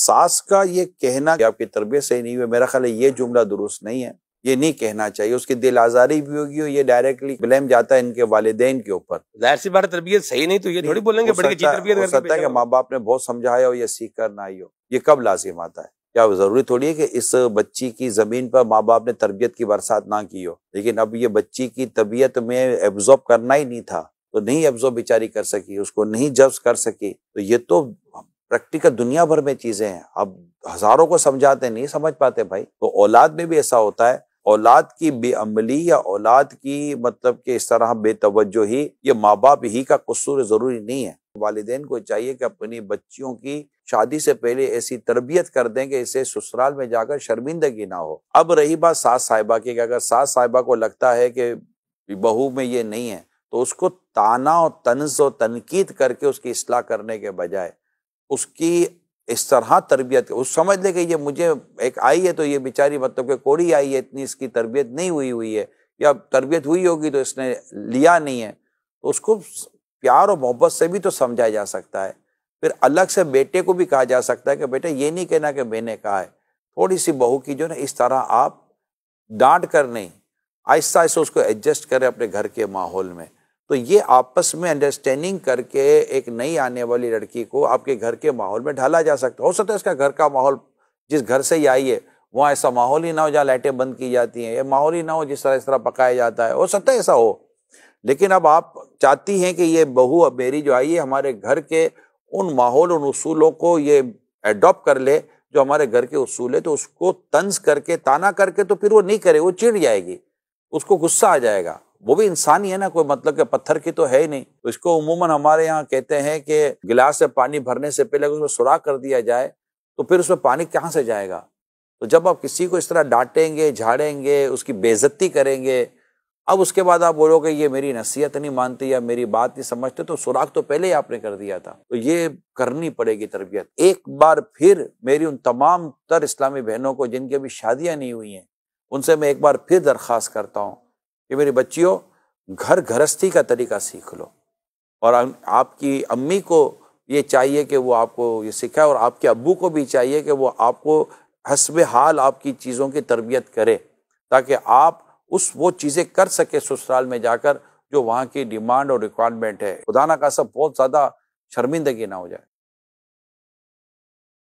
सास का ये कहना कि आपकी तरबियत सही नहीं हुई, मेरा ख्याल है ये जुमला दुरुस्त नहीं है, ये नहीं कहना चाहिए। उसकी दिल आजारी भी होगी और ये डायरेक्टली ब्लेम जाता है इनके वालिदैन के ऊपर। जाहिर सी बात, तरबियत सही नहीं तो ये थोड़ी बोलेंगे बड़ी अच्छी तरबियत हो सकता है कि माँ बाप ने बहुत समझाया हो, ये सीख कर ना आई हो। ये कब लाजिम आता है? क्या जरूरी थोड़ी है कि इस बच्ची की जमीन पर माँ बाप ने तरबियत की बरसात ना की हो, लेकिन अब ये बच्ची की तबीयत में एब्जॉर्ब करना ही नहीं था तो नहीं एब्जॉर्ब बेचारी कर सकी, उसको नहीं जब्स कर सकी। तो ये तो प्रैक्टिकल दुनिया भर में चीजें हैं। अब हजारों को समझाते नहीं समझ पाते भाई। तो औलाद में भी ऐसा होता है, औलाद की बेअमली या औलाद की मतलब कि इस तरह बेतवज्जोही, ये माँ बाप ही का कसूर जरूरी नहीं है। वालिदैन को चाहिए कि अपनी बच्चियों की शादी से पहले ऐसी तरबियत कर दें कि इसे ससुराल में जाकर शर्मिंदगी ना हो। अब रही बात सास साहिबा की, अगर सास साहिबा को लगता है कि बहू में ये नहीं है तो उसको ताना और तंज और तनकीद करके उसकी इस्लाह करने के बजाय उसकी इस तरह तरबियत, उस समझ ले कि ये मुझे एक आई है तो ये बेचारी मतलब कि कोड़ी आई है, इतनी इसकी तरबियत नहीं हुई है, या तरबियत हुई होगी तो इसने लिया नहीं है, तो उसको प्यार और मोहब्बत से भी तो समझाया जा सकता है। फिर अलग से बेटे को भी कहा जा सकता है कि बेटा ये नहीं कहना कि मैंने कहा है, थोड़ी सी बहू की जो ना इस तरह आप डांट कर नहीं, आहिस्ता आहिस्ता उसको एडजस्ट करें अपने घर के माहौल में। तो ये आपस में अंडरस्टैंडिंग करके एक नई आने वाली लड़की को आपके घर के माहौल में ढाला जा सकता है। हो सकता है इसका घर का माहौल, जिस घर से ये आई है वहाँ ऐसा माहौल ही ना हो जहाँ लाइटें बंद की जाती हैं, या माहौल ही ना हो जिस तरह इस तरह पकाया जाता है, हो सकता है ऐसा हो। लेकिन अब आप चाहती हैं कि ये बहू अब मेरी जो आई है हमारे घर के उन माहौल, उन उसूलों को ये एडॉप्ट कर ले जो हमारे घर के उसूल है, तो उसको तंज करके ताना करके तो फिर वो नहीं करे, वो चिढ़ जाएगी, उसको गुस्सा आ जाएगा। वो भी इंसान ही है ना, कोई मतलब कि पत्थर की तो है ही नहीं। तो इसको उमूमन हमारे यहाँ कहते हैं कि गिलास से पानी भरने से पहले उसमें सुराख कर दिया जाए तो फिर उसमें पानी कहाँ से जाएगा। तो जब आप किसी को इस तरह डांटेंगे, झाड़ेंगे, उसकी बेइज्जती करेंगे, अब उसके बाद आप बोलोगे ये मेरी नसीहत नहीं मानती या मेरी बात नहीं समझते, तो सुराख तो पहले ही आपने कर दिया था। तो ये करनी पड़ेगी तरबियत। एक बार फिर मेरी उन तमाम तर इस्लामी बहनों को जिनकी अभी शादियां नहीं हुई हैं, उनसे मैं एक बार फिर दरख्वास्त करता हूँ कि मेरी बच्चियों, घर गृहस्थी का तरीका सीख लो। और आपकी अम्मी को ये चाहिए कि वो आपको ये सिखाए, और आपके अब्बू को भी चाहिए कि वो आपको हस्बे हाल आपकी चीज़ों की तरबियत करे, ताकि आप वो चीज़ें कर सके ससुराल में जाकर जो वहाँ की डिमांड और रिक्वायरमेंट है। खुदा ना खास्ता बहुत ज़्यादा शर्मिंदगी ना हो जाए।